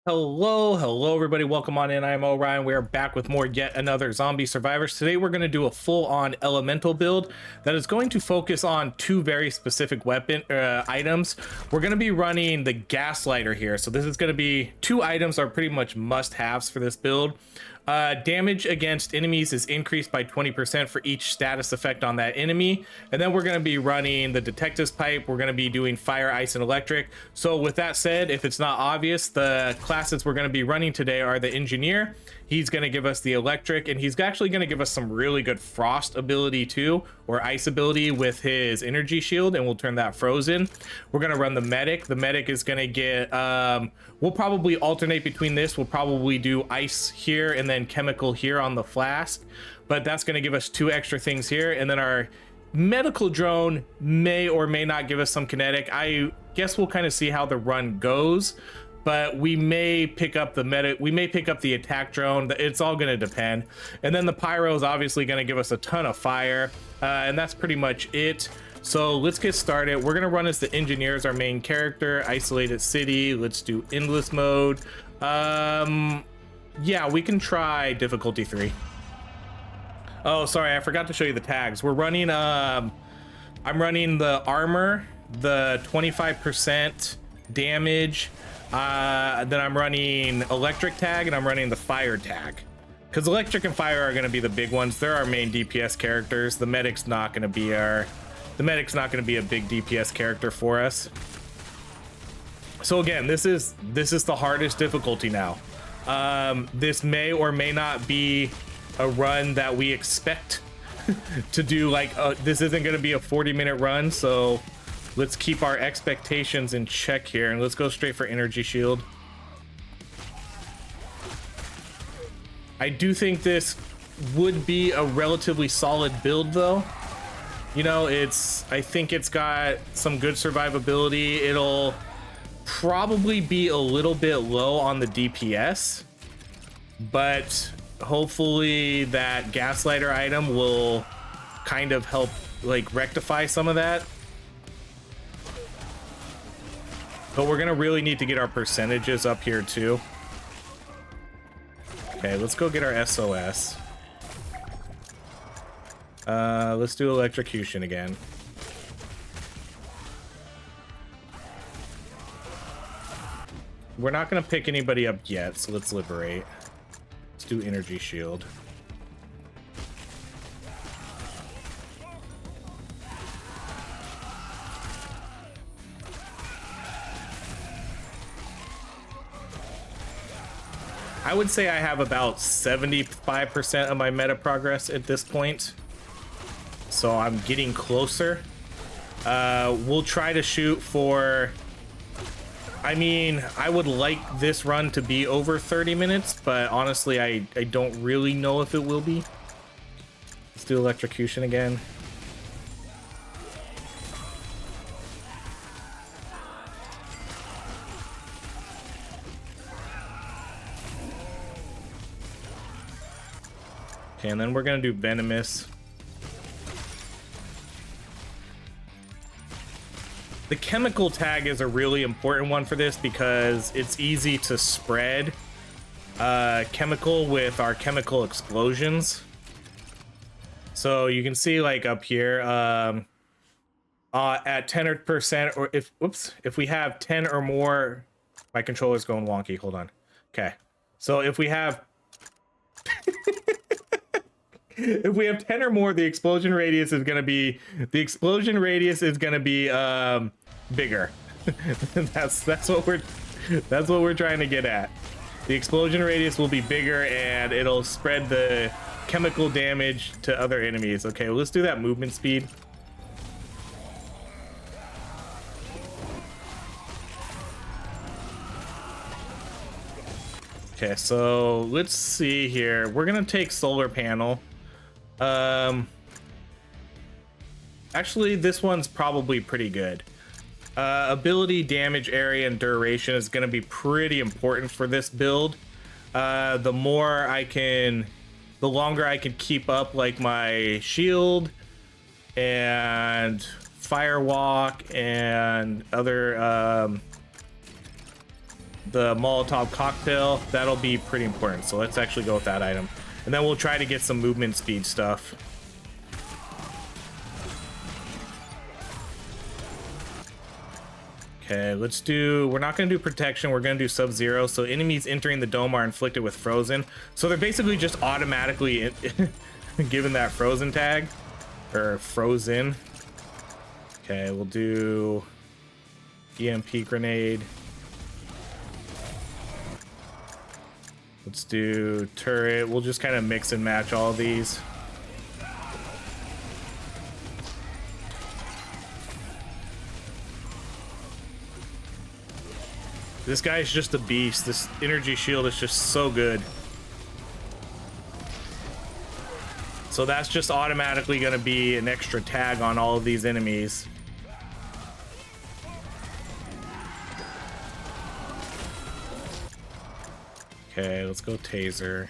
Hello, everybody. Welcome on in. I'm Orion. We are back with more yet another zombie survivors. Today, we're going to do a full-on elemental build that is going to focus on two very specific weapon items. We're going to be running the gaslighter here. So this is going to be two items are pretty much must-haves for this build. Damage against enemies is increased by 20% for each status effect on that enemy. And then we're going to be running the detective's pipe. We're going to be doing fire, ice, and electric. So with that said, if it's not obvious, the classes we're going to be running today are the engineer. He's going to give us the electric, and he's actually going to give us some really good frost ability too, or ice ability with his energy shield, and we'll turn that frozen. We're going to run the medic. The medic is going to get, we'll probably alternate between this. We'll probably do ice here and then chemical here on the flask, but that's going to give us two extra things here. And then our medical drone may or may not give us some kinetic. I guess we'll kind of see how the run goes, but we may pick up the medic, we may pick up the attack drone. It's all going to depend. And then the pyro is obviously going to give us a ton of fire, and that's pretty much it. So let's get started. We're going to run as the engineer as our main character. Isolated city. Let's do endless mode. Yeah, we can try difficulty 3. Oh, sorry, I forgot to show you the tags. We're running, I'm running the armor, the 25% damage, then I'm running electric tag, and I'm running the fire tag. Because electric and fire are going to be the big ones. They're our main DPS characters. The medic's not going to be a big DPS character for us. So again, this is the hardest difficulty now. This may or may not be a run that we expect to do. Like, this isn't going to be a 40-minute run, so let's keep our expectations in check here, and let's go straight for energy shield. I do think this would be a relatively solid build, though. You know, I think it's got some good survivability. It'll probably be a little bit low on the DPS, but hopefully that gaslighter item will kind of help like rectify some of that. But we're gonna really need to get our percentages up here too. Okay, let's go get our SOS. Let's do electrocution again. We're not gonna pick anybody up yet, so let's liberate. Let's do energy shield. I would say I have about 75% of my meta progress at this point, so I'm getting closer. We'll try to shoot for, I mean, I would like this run to be over 30 minutes, but honestly, I don't really know if it will be. Let's do electrocution again. Okay, and then we're gonna do venomous. The chemical tag is a really important one for this because it's easy to spread chemical with our chemical explosions. So you can see like up here at 10%, or if we have 10 or more, my controller's going wonky. Hold on. Okay. So if we have if we have 10 or more, the explosion radius is going to be bigger. that's what we're trying to get at. The explosion radius will be bigger, and it'll spread the chemical damage to other enemies. Okay, well, let's do that movement speed. Okay, so let's see here. We're gonna take solar panel. Actually, this one's probably pretty good. Ability, damage, area, and duration is going to be pretty important for this build. The longer I can keep up like my shield and firewalk and other the Molotov cocktail. That'll be pretty important. So let's actually go with that item. And then we'll try to get some movement speed stuff. Okay, let's do... We're not going to do protection. We're going to do sub-zero. So enemies entering the dome are inflicted with frozen. So they're basically just automatically given that frozen tag. Or frozen. Okay, we'll do EMP grenade. Let's do turret. We'll just kind of mix and match all of these. This guy's just a beast. This energy shield is just so good. So that's just automatically going to be an extra tag on all of these enemies. Okay, let's go taser.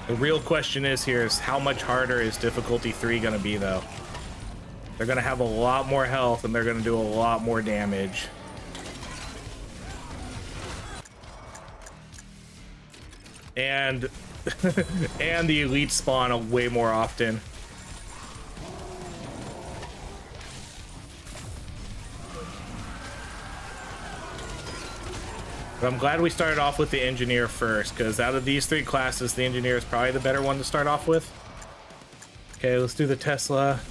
The real question is how much harder is difficulty 3 gonna be though? They're gonna have a lot more health and they're gonna do a lot more damage. And and the elite spawn way more often. But I'm glad we started off with the engineer first, because out of these 3 classes, the engineer is probably the better one to start off with. Okay, let's do the Tesla.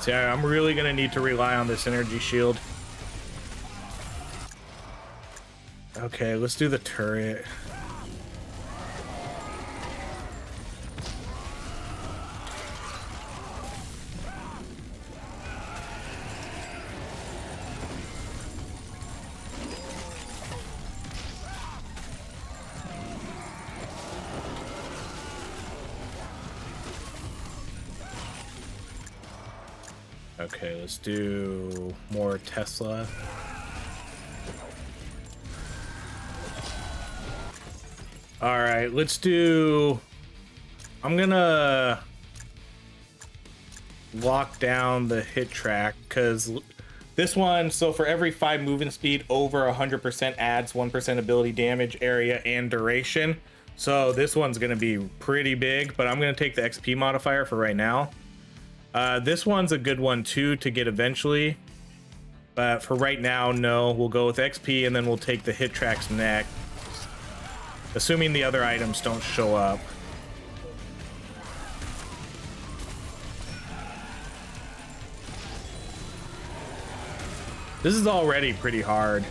Yeah, I'm really gonna need to rely on this energy shield. Okay, let's do the turret. Okay, let's do more Tesla. All right, let's do... I'm gonna lock down the hit track, because this one, so for every 5 movement speed over 100% adds 1% ability damage, area, and duration. So this one's gonna be pretty big, but I'm gonna take the XP modifier for right now. This one's a good one too to get eventually, but for right now, no. We'll go with XP and then we'll take the hit tracks next, assuming the other items don't show up. This is already pretty hard.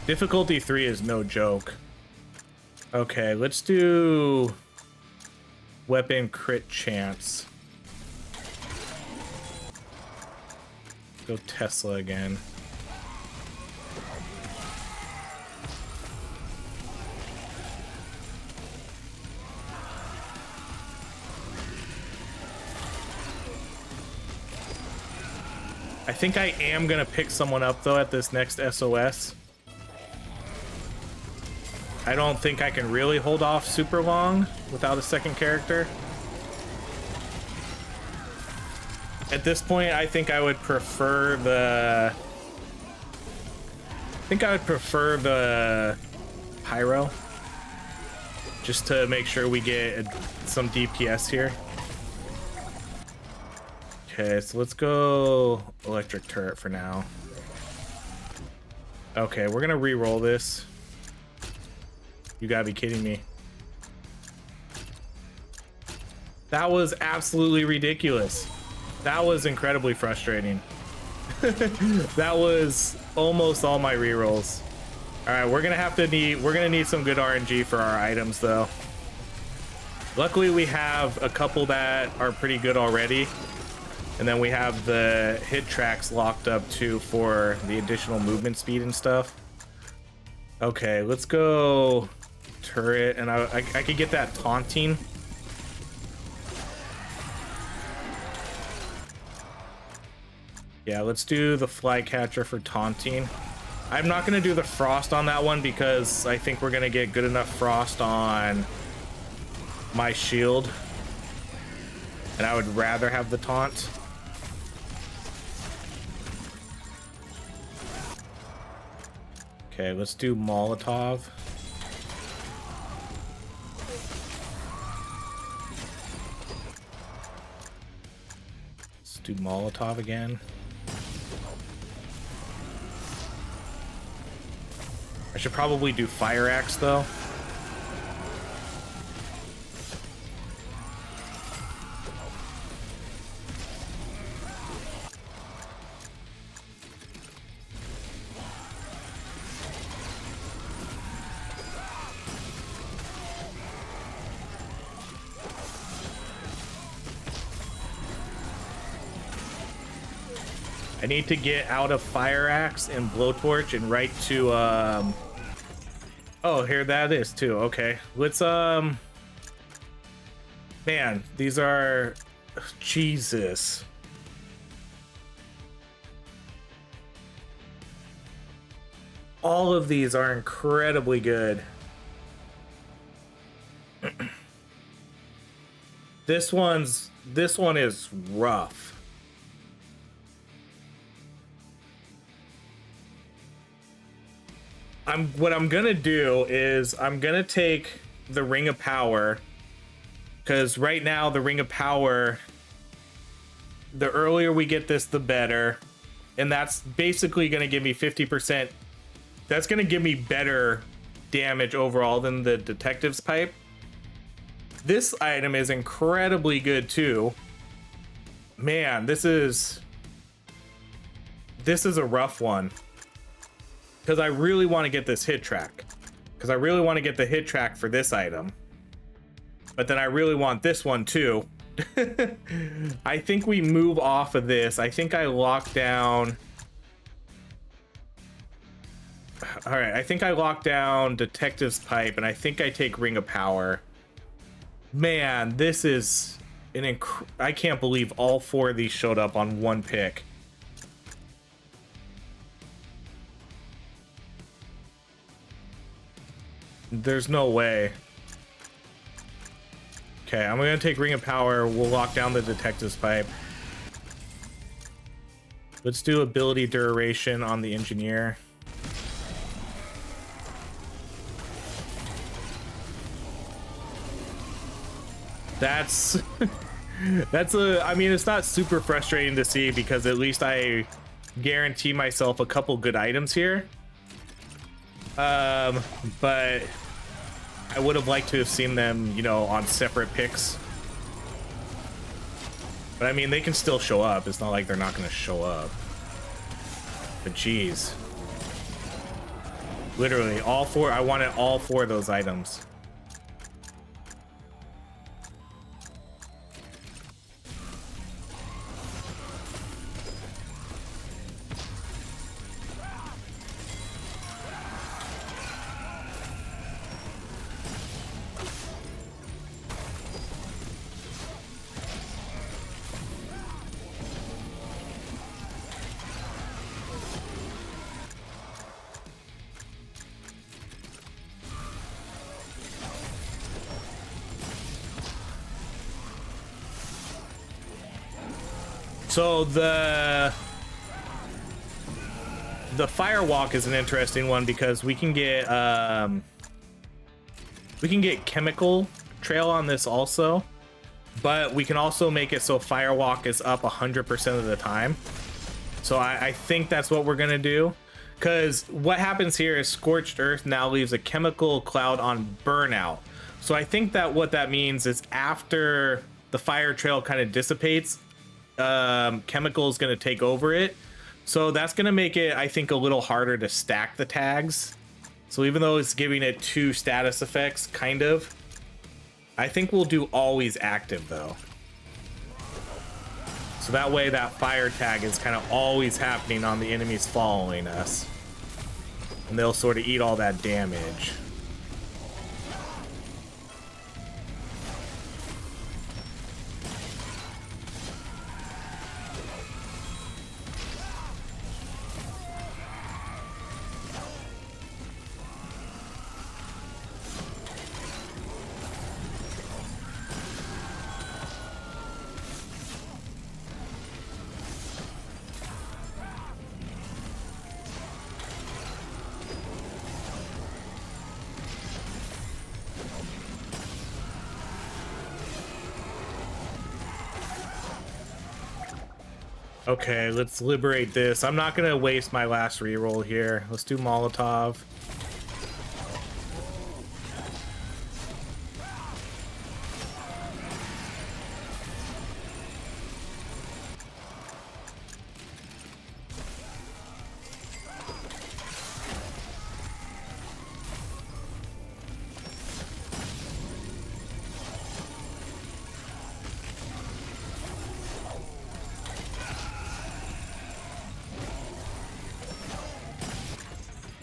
Difficulty 3 is no joke. Okay, let's do weapon crit chance. Go Tesla again. I think I am gonna pick someone up though at this next SOS. I don't think I can really hold off super long without a second character. At this point, I think I would prefer the... Pyro. Just to make sure we get some DPS here. Okay, so let's go electric turret for now. Okay, we're gonna re-roll this. You gotta be kidding me. That was absolutely ridiculous. That was incredibly frustrating. That was almost all my rerolls. All right, we're gonna need some good RNG for our items though. Luckily we have a couple that are pretty good already. And then we have the hit tracks locked up too for the additional movement speed and stuff. Okay, let's go turret, and I could get that taunting. Yeah, let's do the flycatcher for taunting. I'm not gonna do the frost on that one because I think we're gonna get good enough frost on my shield, and I would rather have the taunt. Okay, let's do Molotov. Let's do Molotov again. I should probably do Fire Axe though. I need to get out of Fire Axe and Blowtorch and right to oh, here that is too. Okay, let's man, these are Jesus. All of these are incredibly good. This one is rough. What I'm gonna do is I'm gonna take the Ring of Power, because right now the Ring of Power, the earlier we get this the better, and that's basically gonna give me 50%. That's gonna give me better damage overall than the Detective's Pipe. This item is incredibly good too. Man, this is a rough one. Because I really want to get this hit track. Because I really want to get the hit track for this item. But then I really want this one too. I think we move off of this. I think I lock down... Alright, I think I lock down Detective's Pipe, and I think I take Ring of Power. Man, this is an I can't believe all four of these showed up on one pick. There's no way. Okay, I'm gonna take Ring of Power. We'll lock down the Detective's Pipe. Let's do ability duration on the Engineer. That's I mean, it's not super frustrating to see because at least I guarantee myself a couple good items here. But I would have liked to have seen them, you know, on separate picks. But I mean, they can still show up. It's not like they're not going to show up. But geez. Literally, all four. I wanted all four of those items. So the firewalk is an interesting one because we can get chemical trail on this also, but we can also make it so firewalk is up 100% of the time. So I think that's what we're gonna do, because what happens here is Scorched Earth now leaves a chemical cloud on burnout. So I think that what that means is after the fire trail kind of dissipates, chemical is going to take over it. So that's going to make it, I think, a little harder to stack the tags. So even though it's giving it 2 status effects, kind of, I think we'll do always active though. So that way that fire tag is kind of always happening on the enemies following us, and they'll sort of eat all that damage. Okay, let's liberate this. I'm not gonna waste my last reroll here. Let's do Molotov.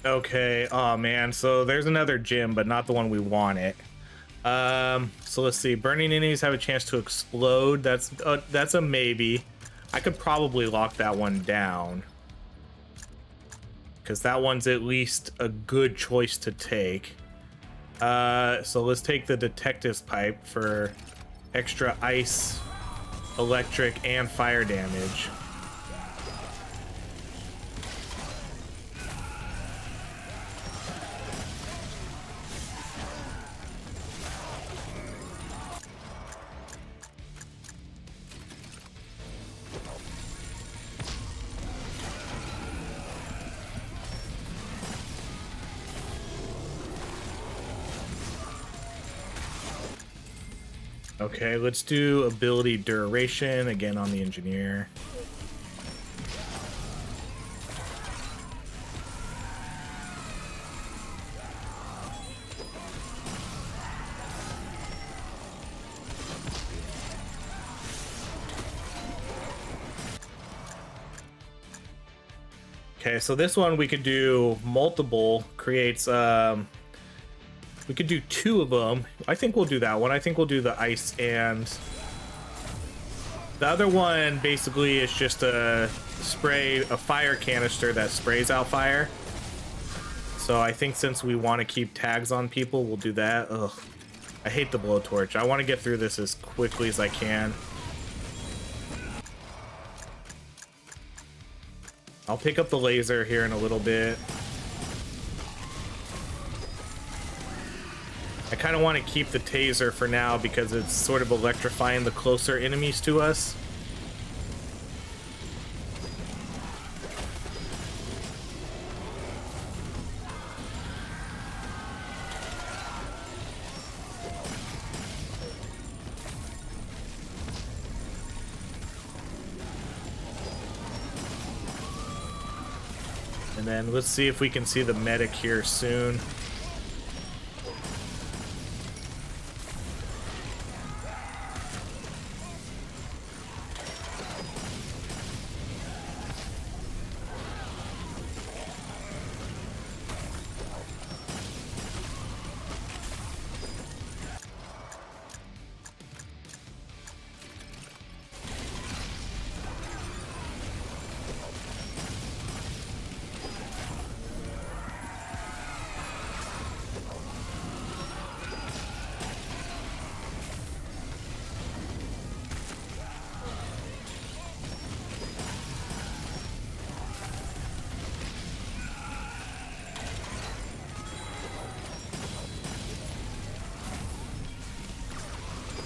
Okay, oh man, so there's another gym, but not the one we wanted. So let's see. Burning enemies have a chance to explode. That's a maybe. I could probably lock that one down, because that one's at least a good choice to take. So let's take the detective's pipe for extra ice, electric, and fire damage. Okay, let's do ability duration again on the engineer. Okay, so this one we could do multiple, creates we could do 2 of them. I think we'll do that one. I think we'll do the ice, and the other one basically is just a fire canister that sprays out fire. So I think since we want to keep tags on people, we'll do that. Ugh, I hate the blowtorch. I want to get through this as quickly as I can. I'll pick up the laser here in a little bit. I kind of want to keep the taser for now because it's sort of electrifying the closer enemies to us. And then let's see if we can see the medic here soon.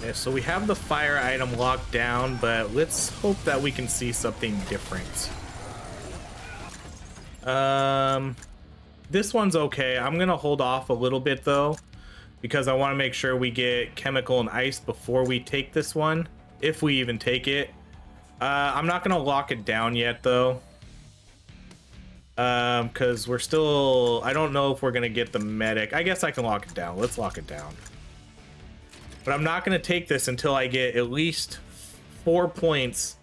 Yeah, so we have the fire item locked down, but let's hope that we can see something different. This one's okay. I'm gonna hold off a little bit though, because I want to make sure we get chemical and ice before we take this one, if we even take it. I'm not gonna lock it down yet though, because we're still, I don't know if we're gonna get the medic. I guess I can lock it down. Let's lock it down. But I'm not going to take this until I get at least 4 points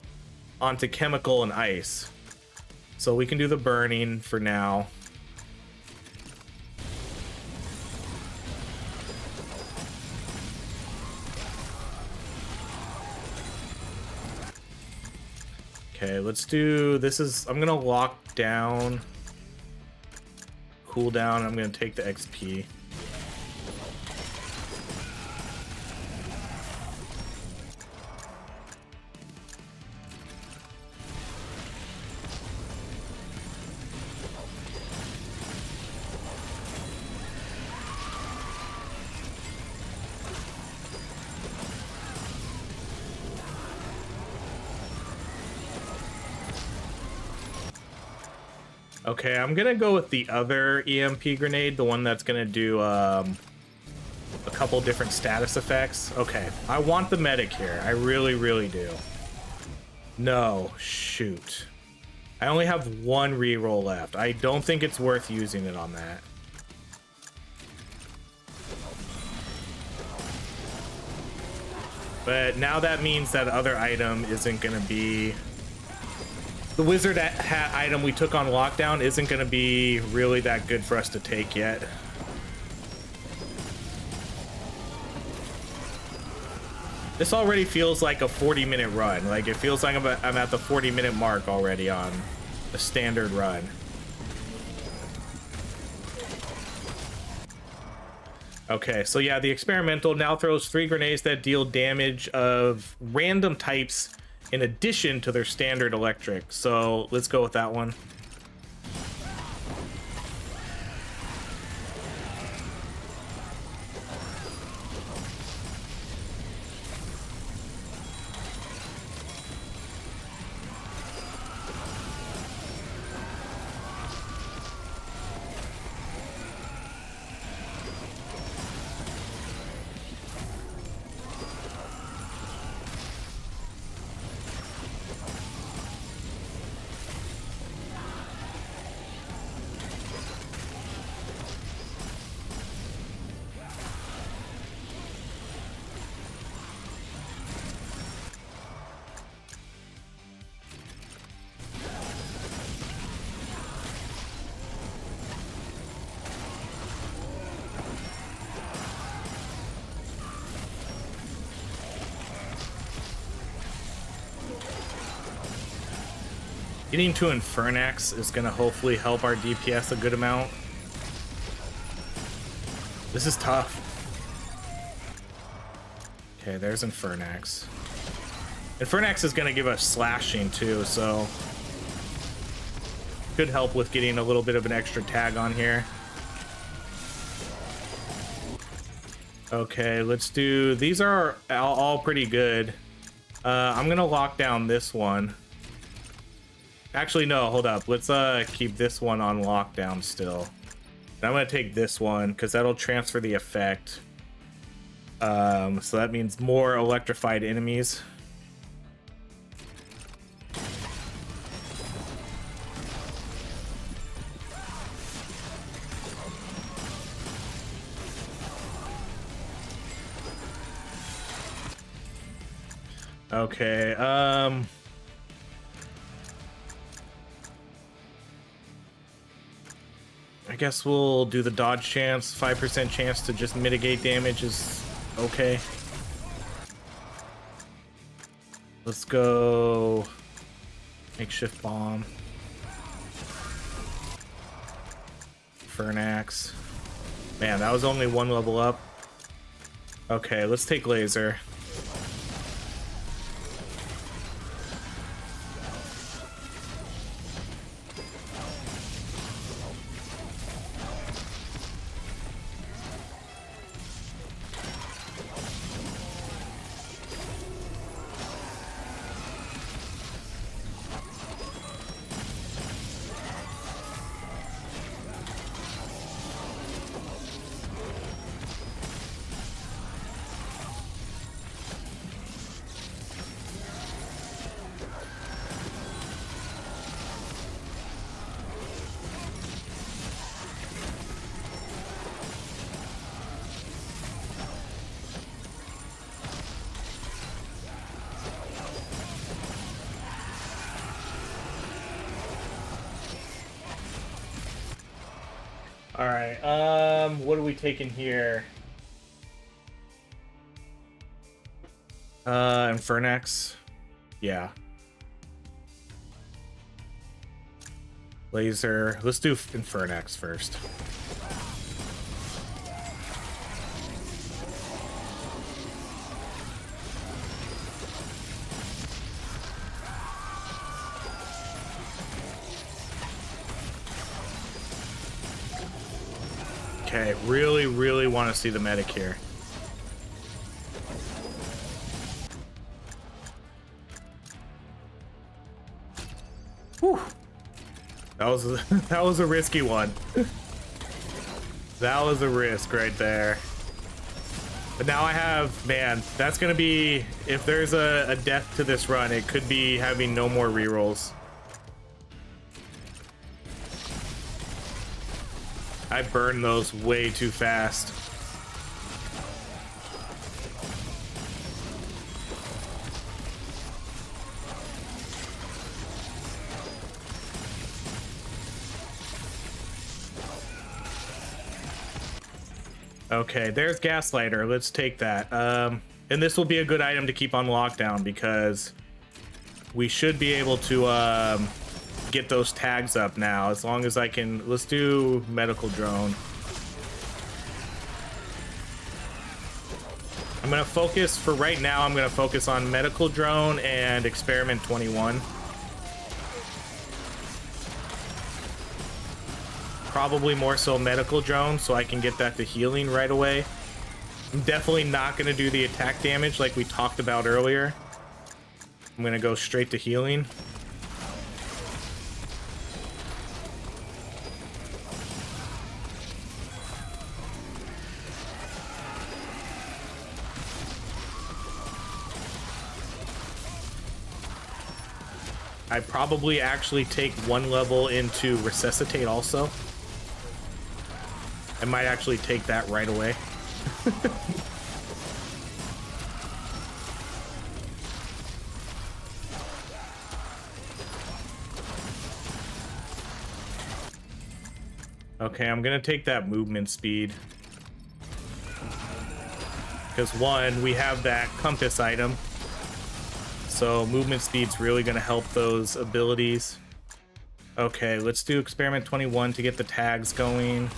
onto chemical and ice. So we can do the burning for now. Okay, let's do, this is, I'm going to lock down, cooldown. I'm going to take the XP. Okay, I'm gonna go with the other EMP grenade, the one that's gonna do a couple different status effects. Okay, I want the medic here. I really, really do. No, shoot. I only have one reroll left. I don't think it's worth using it on that. But now that means that other item isn't gonna be... The wizard hat item we took on lockdown isn't going to be really that good for us to take yet. This already feels like a 40-minute run. Like, it feels like I'm at the 40-minute mark already on the standard run. Okay, so yeah, the experimental now throws 3 grenades that deal damage of random types in addition to their standard electric. So let's go with that one. Getting to Infernax is going to hopefully help our DPS a good amount. This is tough. Okay, there's Infernax. Infernax is going to give us slashing too, so could help with getting a little bit of an extra tag on here. Okay, let's do... These are all pretty good. I'm going to lock down this one. Actually, no, hold up. Let's keep this one on lockdown still. I'm going to take this one because that'll transfer the effect. So that means more electrified enemies. Okay, I guess we'll do the dodge chance. 5% chance to just mitigate damage is okay. Let's go makeshift bomb. Fernax. Man, that was only 1 level up. Okay, let's take laser. All right, what are we taking here? Infernax. Yeah. Laser. Let's do Infernax first. Okay, really want to see the medic here. Whew. That was that was a risky one. That was a risk right there. But now I have, man, that's gonna be, if there's a death to this run, it could be having no more rerolls. I burned those way too fast. Okay, there's Gaslighter. Let's take that. And this will be a good item to keep on lockdown because we should be able to get those tags up now as long as I can. Let's do medical drone. I'm gonna focus for right now. I'm gonna focus on medical drone and experiment 21. Probably more so medical drone so I can get that to healing right away. I'm definitely not gonna do the attack damage like we talked about earlier. I'm gonna go straight to healing. I probably actually take one level into resuscitate also. I might actually take that right away. Okay, I'm gonna take that movement speed. Because one, we have that compass item. So movement speed's really gonna help those abilities. Okay, let's do experiment 21 to get the tags going.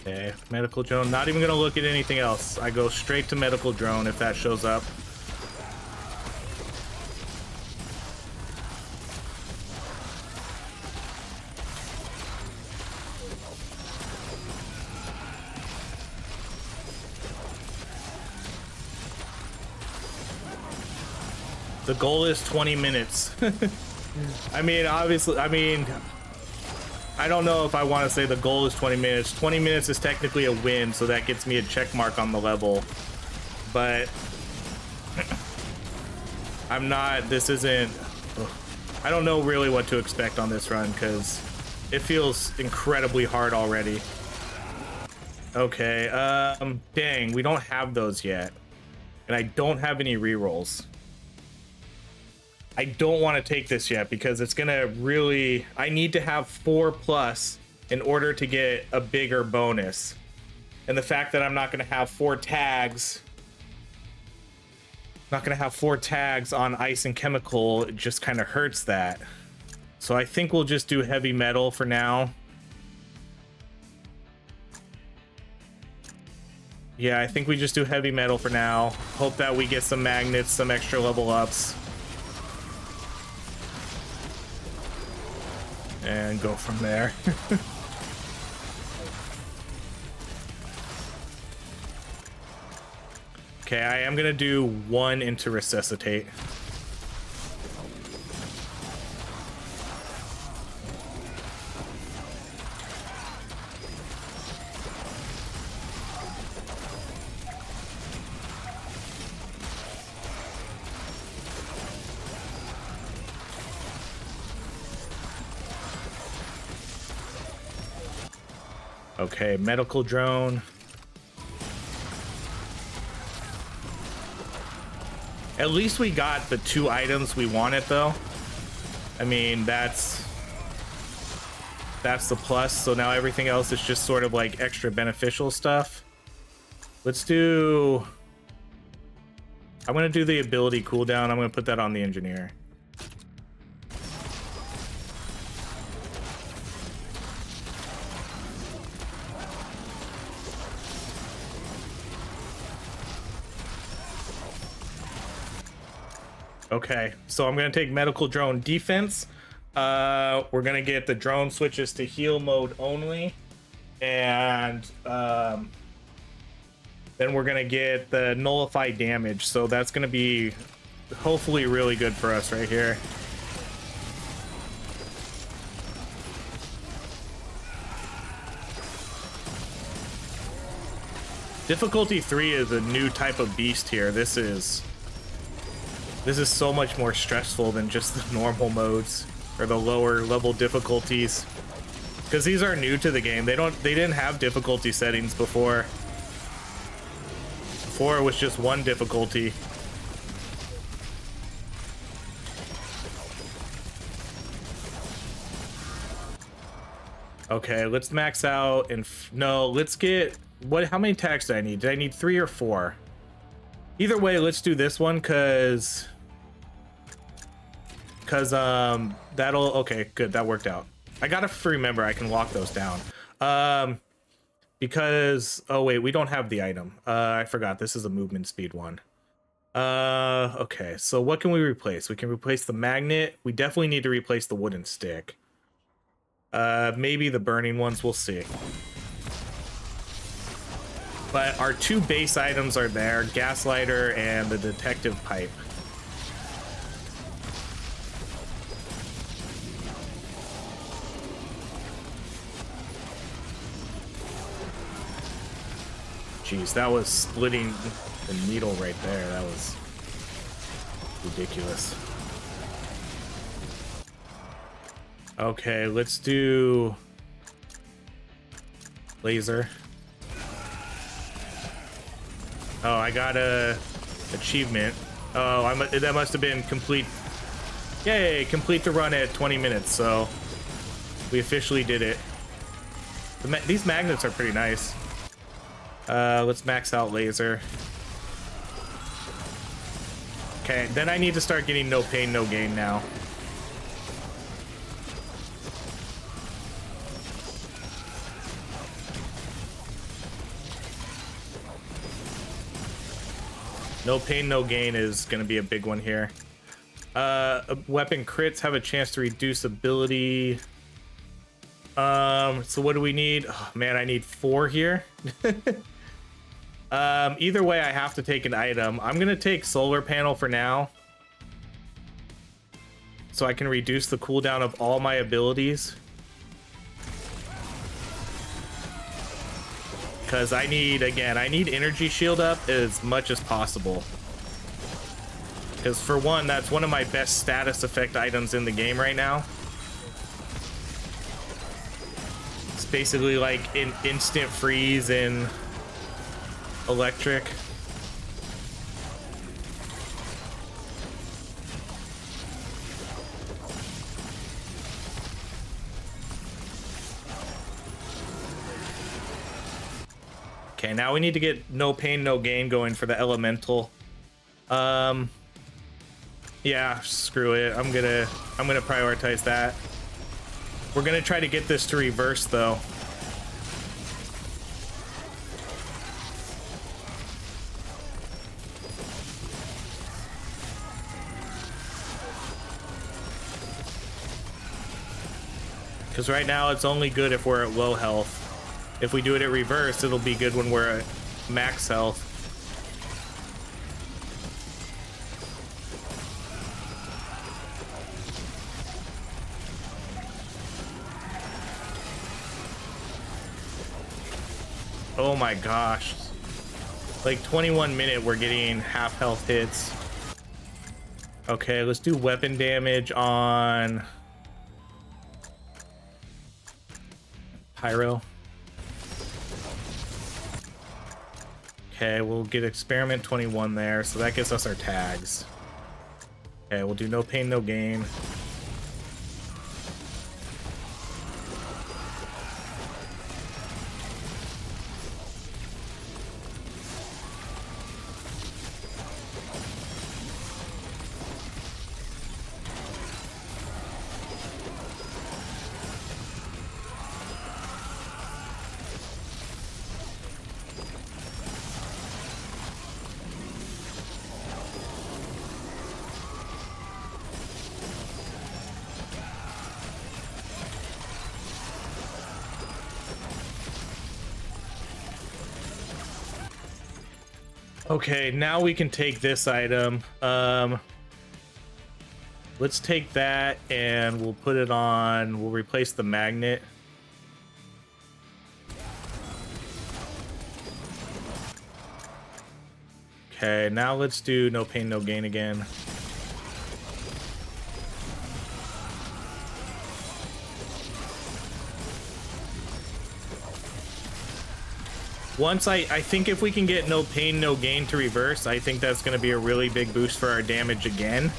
Okay, medical drone. Not even gonna look at anything else. I go straight to medical drone if that shows up. The goal is 20 minutes. I mean, obviously, I don't know if I want to say the goal is 20 minutes. 20 minutes is technically a win, so that gets me a check mark on the level. But I'm not, this isn't, I don't know really what to expect on this run because it feels incredibly hard already. Okay, dang, we don't have those yet. And I don't have any rerolls. I don't want to take this yet because it's gonna really, I need to have 4+ in order to get a bigger bonus. And the fact that I'm not gonna have 4 tags, on ice and chemical, it just kind of hurts that. So I think we'll just do heavy metal for now. Yeah, I think we just do heavy metal for now. Hope that we get some magnets, some extra level ups. And go from there. Okay, I am gonna do 1 into resuscitate. Okay, medical drone. At least we got the 2 items we wanted though. I mean, that's the plus. So now everything else is just sort of like extra beneficial stuff. Let's do, I'm gonna do the ability cooldown. I'm gonna put that on the engineer. Okay, so I'm gonna take medical drone defense. We're gonna get the drone switches to heal mode only, and then we're gonna get the nullify damage. So that's gonna be hopefully really good for us right here. Difficulty 3 is a new type of beast here. This is so much more stressful than just the normal modes or the lower level difficulties, because these are new to the game. They didn't have difficulty settings before. Before it was just one difficulty. Okay, let's max out and no, let's get how many tags do I need? Did I need 3 or 4? Either way, let's do this one because that'll okay, good, that worked out. I gotta remember I can lock those down. Because oh wait, we don't have the item. I forgot this is a movement speed one. Okay, so what can we replace? We can replace the magnet. We definitely need to replace the wooden stick. Maybe the burning ones, we'll see. But our 2 base items are there, gaslighter and the detective pipe. Jeez, that was splitting the needle right there. That was ridiculous. Okay, let's do laser. Oh, I got a achievement. Oh, that must have been complete. Yay, complete the run at 20 minutes. So we officially did it. These magnets are pretty nice. Let's max out laser. Okay, then I need to start getting no pain, no gain now. No pain, no gain is going to be a big one here. Weapon crits have a chance to reduce ability. So what do we need? Oh, man, I need 4 here. Either way, I have to take an item. I'm going to take solar panel for now, so I can reduce the cooldown of all my abilities. Because I need energy shield up as much as possible. Because for one, that's one of my best status effect items in the game right now. It's basically like an instant freeze in electric. Okay, now we need to get no pain, no gain going for the elemental. Yeah, screw it. I'm gonna prioritize that. We're gonna try to get this to reverse though. Because right now it's only good if we're at low health. If we do it at reverse, it'll be good when we're at max health. Oh my gosh. Like 21 minute, we're getting half health hits. Okay, let's do weapon damage on Pyro. Okay, we'll get experiment 21 there, so that gives us our tags. Okay, we'll do no pain, no gain. Okay, now we can take this item. Let's take that and we'll put it on, we'll replace the magnet. Okay, now let's do no pain, no gain again. Once I think if we can get no pain, no gain to reverse, I think that's going to be a really big boost for our damage again.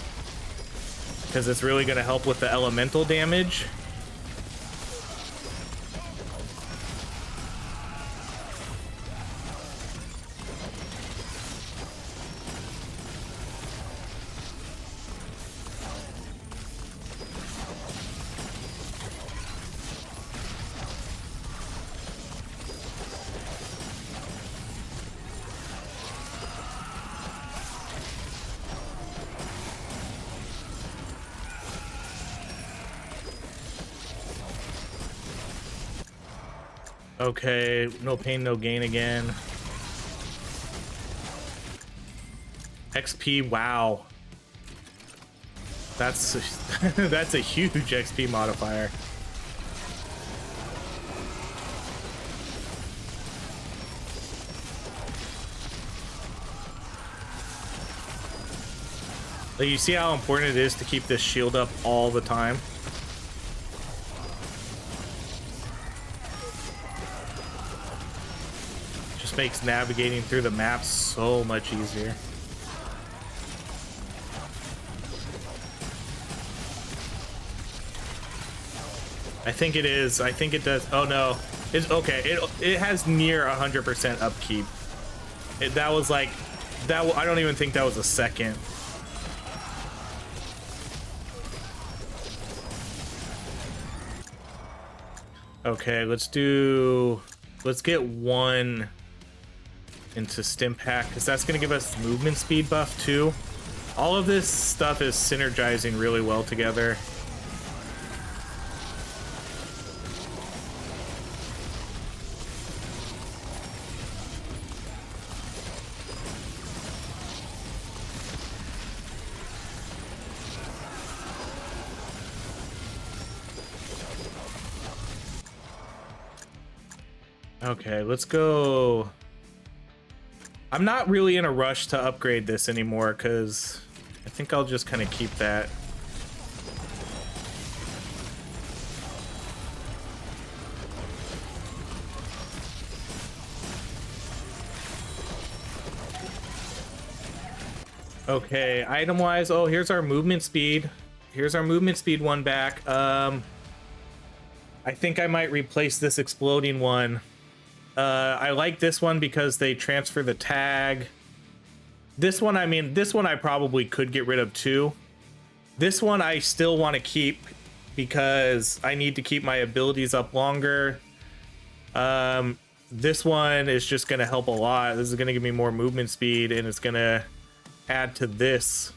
Because it's really going to help with the elemental damage. Okay, no pain, no gain again. XP, wow. That's that's a huge XP modifier. Like, you see how important it is to keep this shield up all the time? Makes navigating through the map so much easier. I think it is. I think it does. Oh no, it's okay. It has near 100% upkeep. That was like that. I don't even think that was a second. Okay, let's get one into stim pack, because that's going to give us movement speed buff too. All of this stuff is synergizing really well together. Okay, let's go. I'm not really in a rush to upgrade this anymore, because I think I'll just kind of keep that. Okay, item-wise, oh, here's our movement speed. Here's our movement speed one back. I think I might replace this exploding one. I like this one because they transfer the tag. This one, I mean, this one I probably could get rid of too. This one I still want to keep because I need to keep my abilities up longer. This one is just going to help a lot. This is going to give me more movement speed, and it's going to add to this.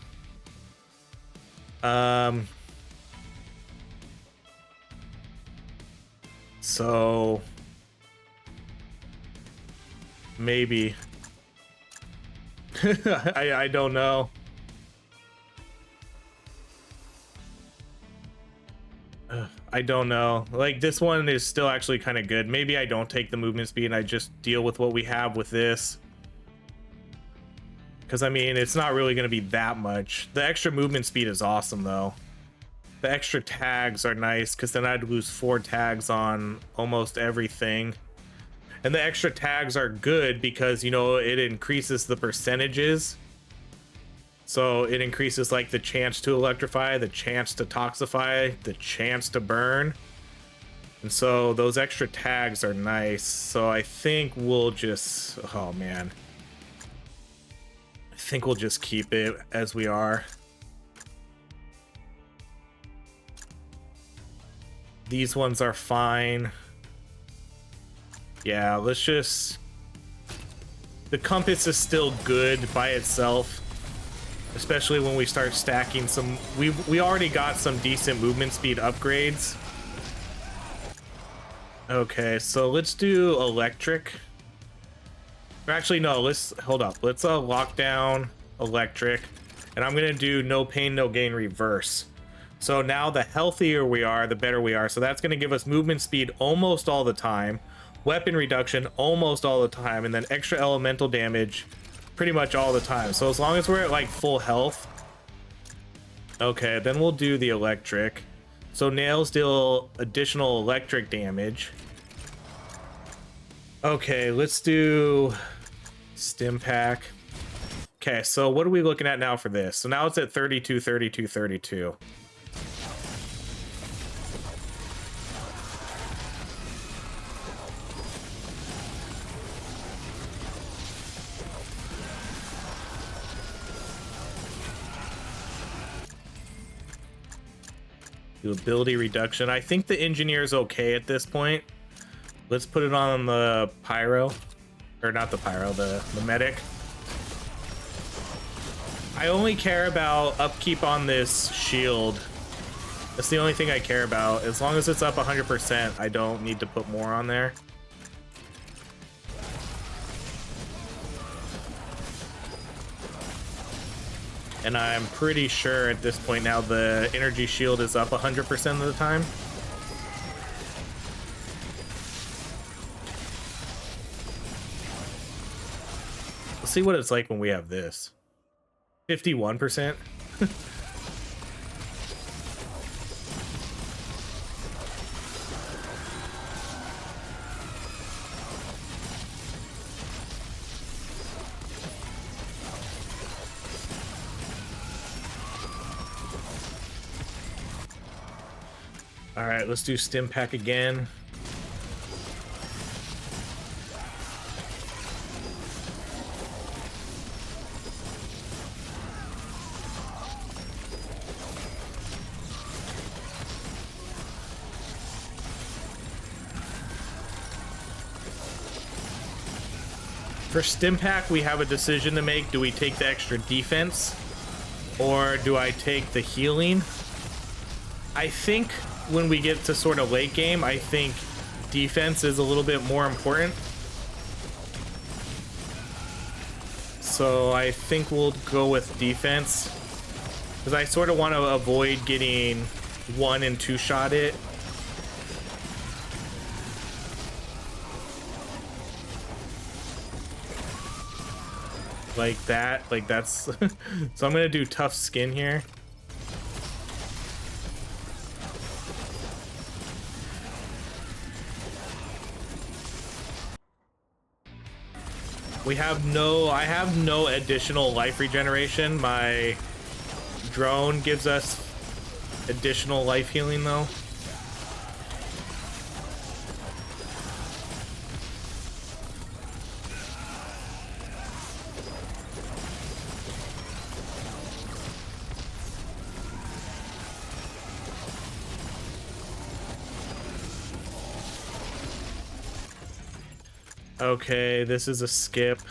So maybe. I don't know. I don't know. Like, this one is still actually kind of good. Maybe I don't take the movement speed and I just deal with what we have with this. Because, I mean, it's not really going to be that much. The extra movement speed is awesome, though. The extra tags are nice, because then I'd lose 4 tags on almost everything. And the extra tags are good because, you know, it increases the percentages. So it increases, like, the chance to electrify, the chance to toxify, the chance to burn. And so those extra tags are nice. So I think we'll just... Oh, man. I think we'll just keep it as we are. These ones are fine. Yeah, let's just... The compass is still good by itself, especially when we start stacking some... We already got some decent movement speed upgrades. Okay, so let's do electric. Or actually, no, let's hold up. Let's lock down electric, and I'm gonna do no pain, no gain reverse. So now the healthier we are, the better we are. So that's gonna give us movement speed almost all the time, weapon reduction almost all the time, and then extra elemental damage pretty much all the time. So as long as we're at like full health. Okay, then we'll do the electric. So nails deal additional electric damage. Okay, let's do stim pack. Okay, so what are we looking at now for this? So now it's at 32, 32, 32. Do ability reduction. I think the engineer is okay at this point. Let's put it on the pyro, or not the pyro, the medic. I only care about upkeep on this shield. That's the only thing I care about. As long as it's up 100%, I don't need to put more on there. And I'm pretty sure at this point now the energy shield is up 100% of the time. Let's see what it's like when we have this. 51%. All right, let's do stim pack again. For stim pack, we have a decision to make. Do we take the extra defense or do I take the healing? I think when we get to sort of late game, I think defense is a little bit more important. So I think we'll go with defense because I sort of want to avoid getting 1 and 2 shot it. Like that, like that's so I'm gonna do tough skin here. I have no additional life regeneration. My drone gives us additional life healing though. Okay, this is a skip.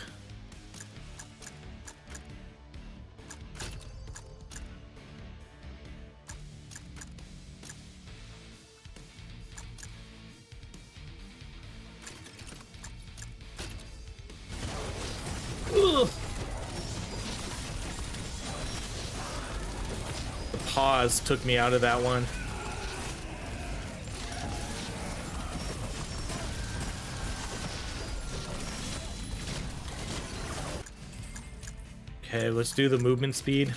Ugh. The pause took me out of that one. Okay, let's do the movement speed.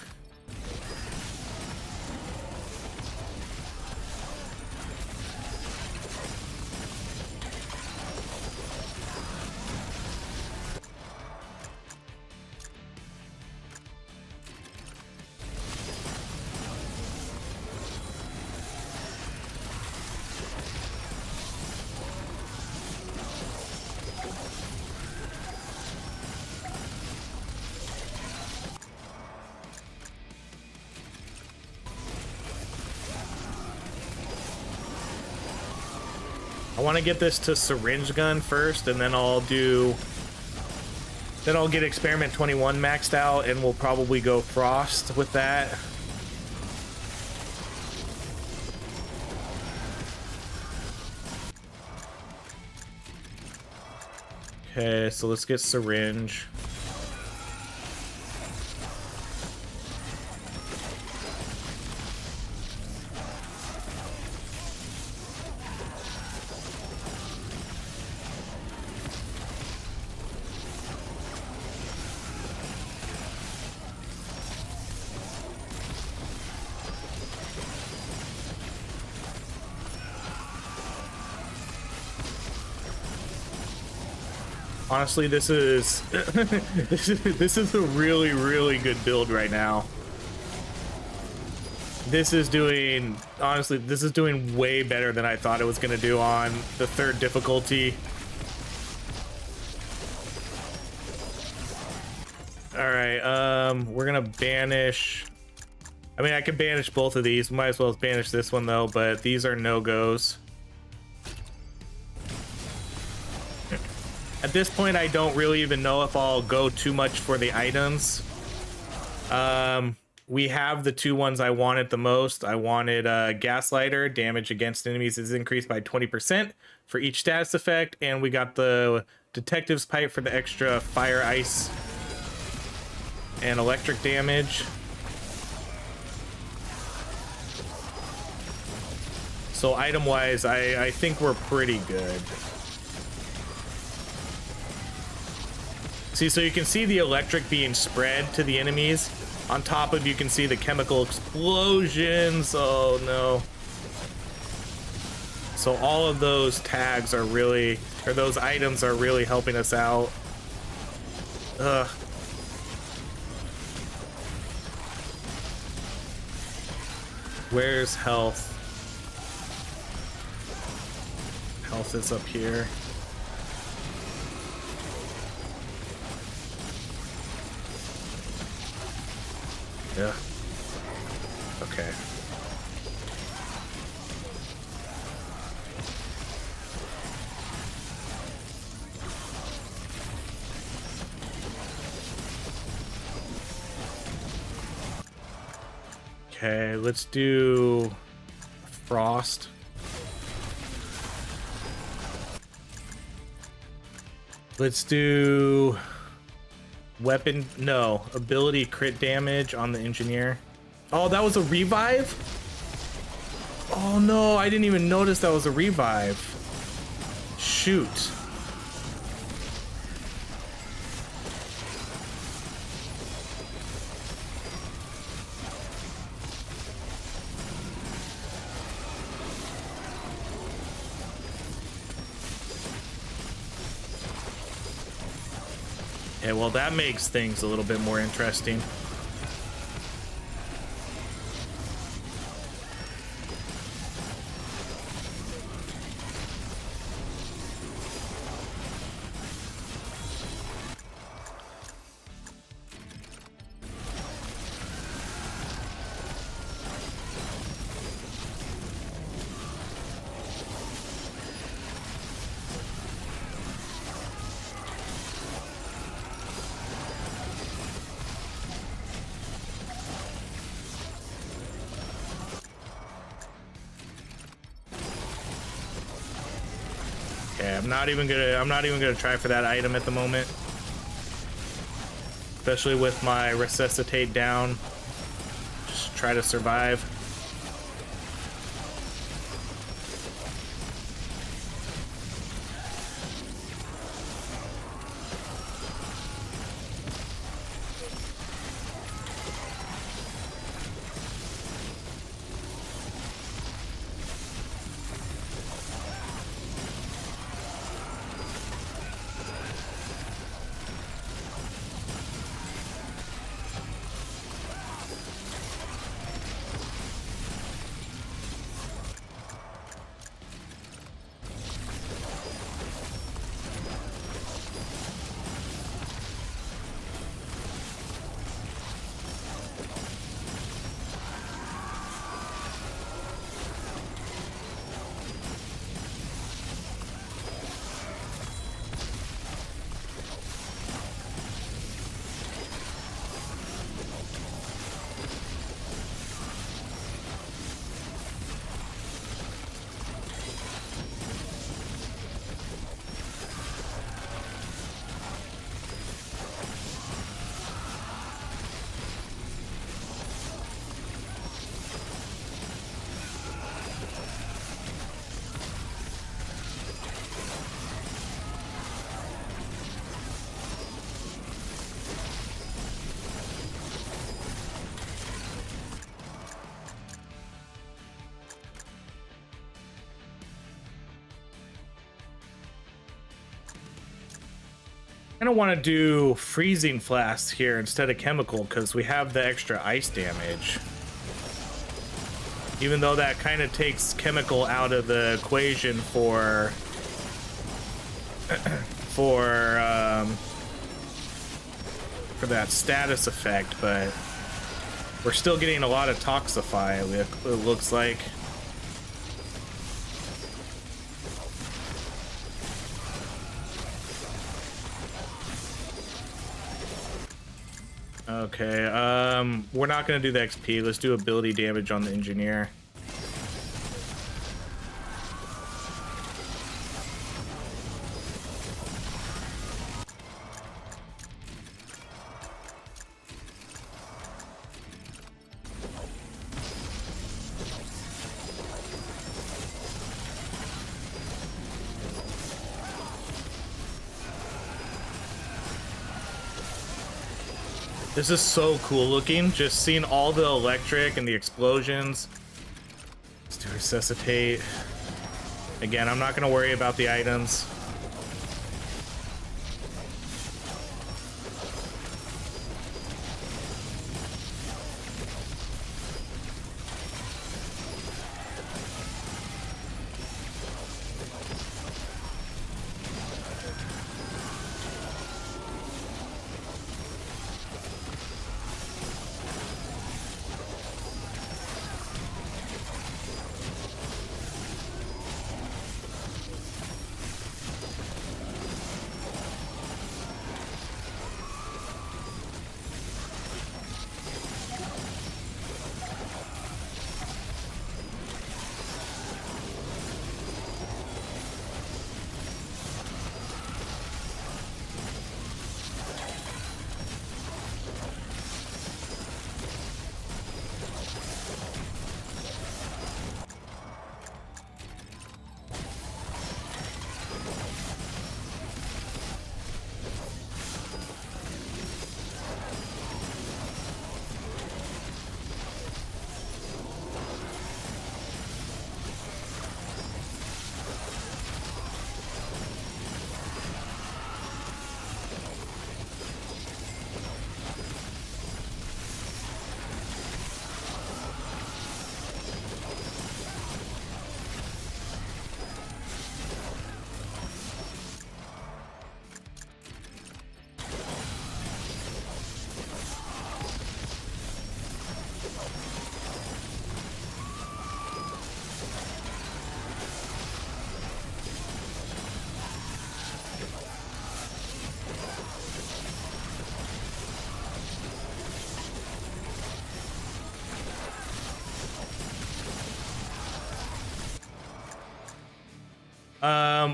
I want to get this to syringe gun first, and then I'll get experiment 21 maxed out, and we'll probably go frost with that. Okay, so let's get syringe. Honestly, this is this is a really, really good build right now. This is doing, honestly, this is doing way better than I thought it was going to do on the 3rd difficulty. All right, we're gonna banish. I mean, I can banish both of these. Might as well banish this one though, but these are no-goes. At this point, I don't really even know if I'll go too much for the items. We have the 2 ones I wanted the most. I wanted Gaslighter, damage against enemies is increased by 20% for each status effect, and we got the Detective's Pipe for the extra fire, ice, and electric damage. So item-wise, I think we're pretty good. See, so you can see the electric being spread to the enemies. On top of, you can see the chemical explosions. Oh no. So all of those tags are really, or those items are really helping us out. Ugh. Where's health? Health is up here. Yeah. Okay. Okay, let's do frost. Let's do weapon, no, ability crit damage on the engineer. Oh, that was a revive? Oh no, I didn't even notice that was a revive. Shoot. Yeah, well, that makes things a little bit more interesting. Okay, I'm not even gonna try for that item at the moment. Especially with my resuscitate down. Just try to survive. I don't want to do freezing flasks here instead of chemical because we have the extra ice damage. Even though that kind of takes chemical out of the equation for that status effect, but we're still getting a lot of toxify, it looks like. Okay, we're not gonna do the XP. Let's do ability damage on the engineer. This is so cool looking, just seeing all the electric and the explosions. Let's do resuscitate. Again, I'm not gonna worry about the items.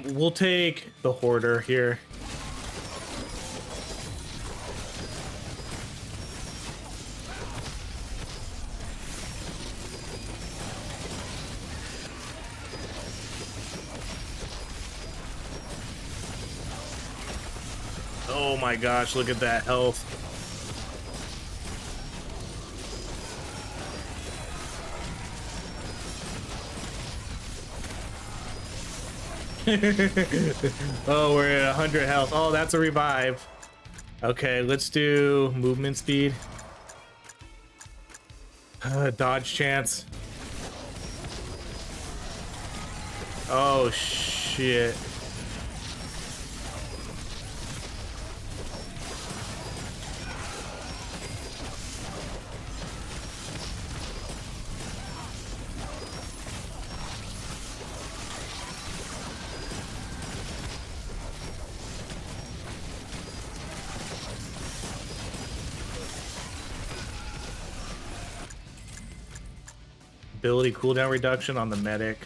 We'll take the Hoarder here. Oh my gosh, look at that health. Oh, we're at 100 health. Oh, that's a revive. Okay, let's do movement speed. Dodge chance. Oh, shit. Ability cooldown reduction on the medic.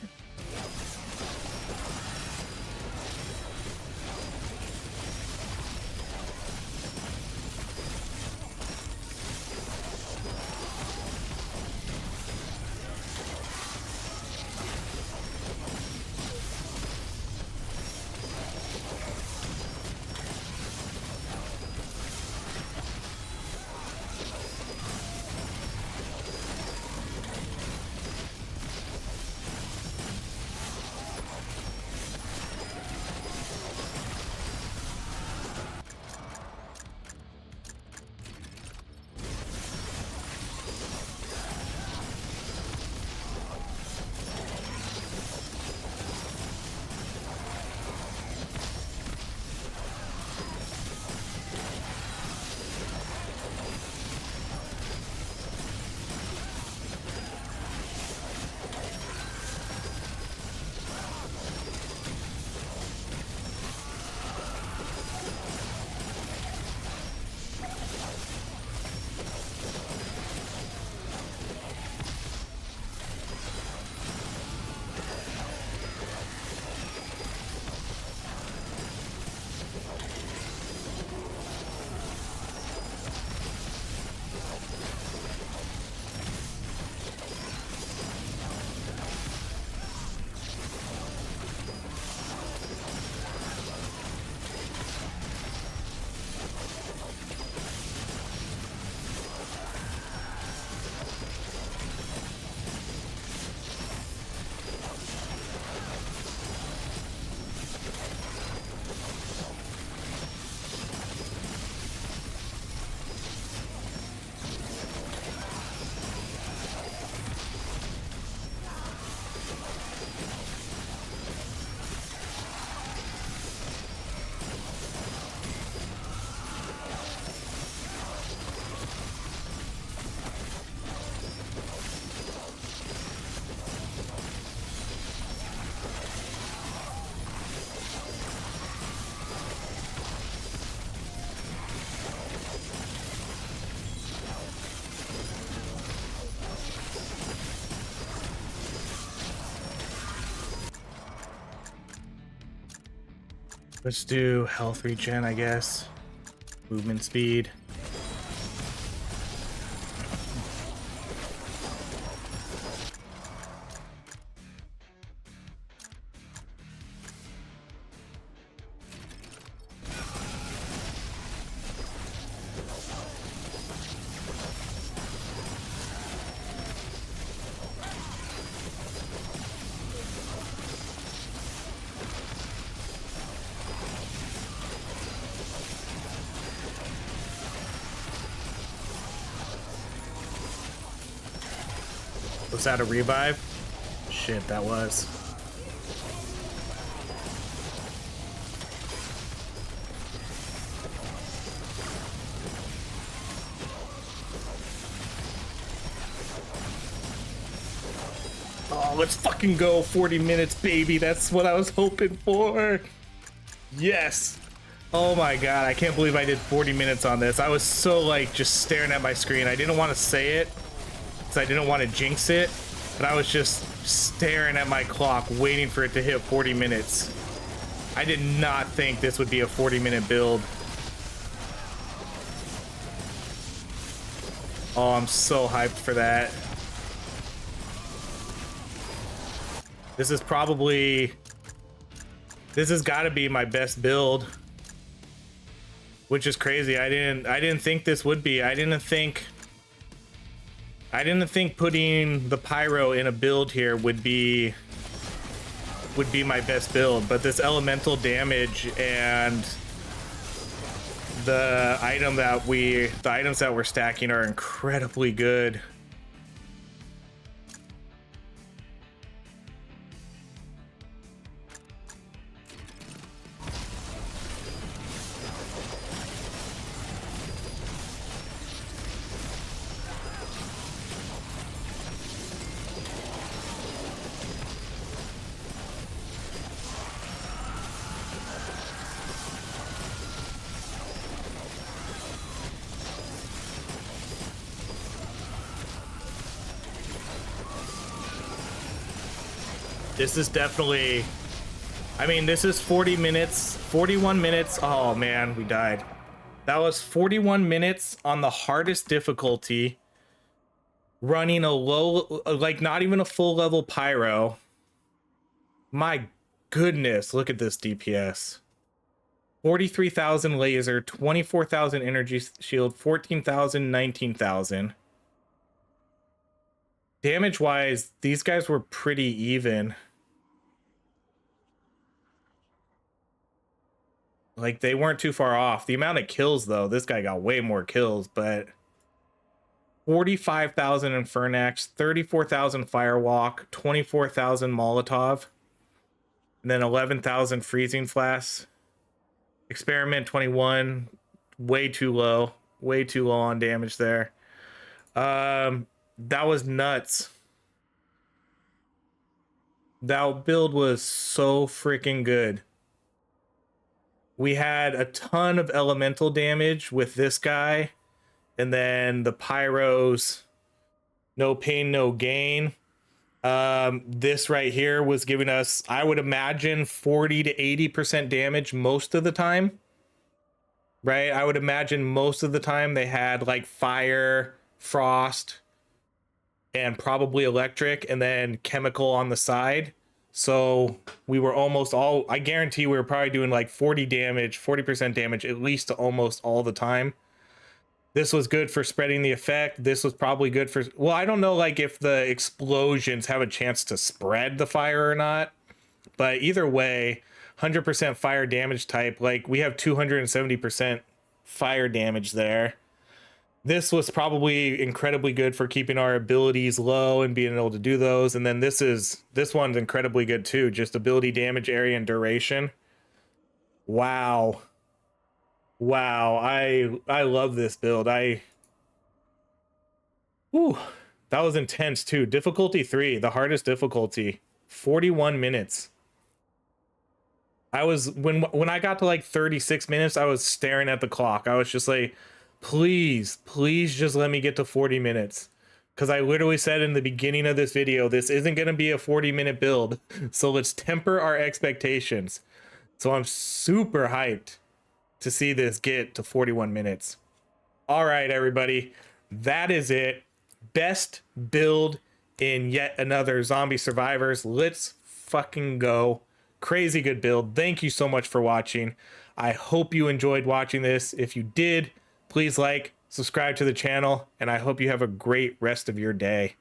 Let's do health regen, I guess. Movement speed. Was that a revive? Shit, that was. Oh, let's fucking go 40 minutes, baby. That's what I was hoping for. Yes. Oh my god, I can't believe I did 40 minutes on this. I was so like just staring at my screen. I didn't want to say it because I didn't want to jinx it, but I was just staring at my clock waiting for it to hit 40 minutes. I did not think this would be a 40-minute build. Oh, I'm so hyped for that. This is probably... This has got to be my best build. Which is crazy. I didn't think this would be. I didn't think putting the pyro in a build here would be my best build, but this elemental damage and the items that we're stacking are incredibly good. This is definitely, I mean, this is 40 minutes, 41 minutes. Oh man, we died. That was 41 minutes on the hardest difficulty, running a low, like not even a full level pyro. My goodness, look at this DPS. 43,000 laser, 24,000 energy shield, 14,000, 19,000. Damage wise, these guys were pretty even. Like, they weren't too far off. The amount of kills, though, this guy got way more kills, but 45,000 Infernax, 34,000 Firewalk, 24,000 Molotov, and then 11,000 Freezing Flasks. Experiment 21, way too low on damage there. That was nuts. That build was so freaking good. We had a ton of elemental damage with this guy, and then the pyros, no pain, no gain. This right here was giving us, I would imagine, 40 to 80% damage most of the time. Right? I would imagine most of the time they had like fire, frost, and probably electric, and then chemical on the side. So we were almost all, I guarantee we were probably doing like 40% damage at least almost all the time. This was good for spreading the effect. This was probably good for, well, I don't know like if the explosions have a chance to spread the fire or not, but either way, 100% fire damage type, like we have 270% fire damage there. This was probably incredibly good for keeping our abilities low and being able to do those. And then this one's incredibly good too. Just ability damage, area, and duration. Wow. I love this build. Whew, that was intense too. Difficulty 3, the hardest difficulty. 41 minutes. I was, when I got to like 36 minutes, I was staring at the clock. I was just like, please just let me get to 40 minutes. Because I literally said in the beginning of this video, this isn't going to be a 40-minute build. So let's temper our expectations. So I'm super hyped to see this get to 41 minutes. All right, everybody, that is it. Best build in yet another Zombie Survivors. Let's fucking go. Crazy good build. Thank you so much for watching. I hope you enjoyed watching this. If you did, please like, subscribe to the channel, and I hope you have a great rest of your day.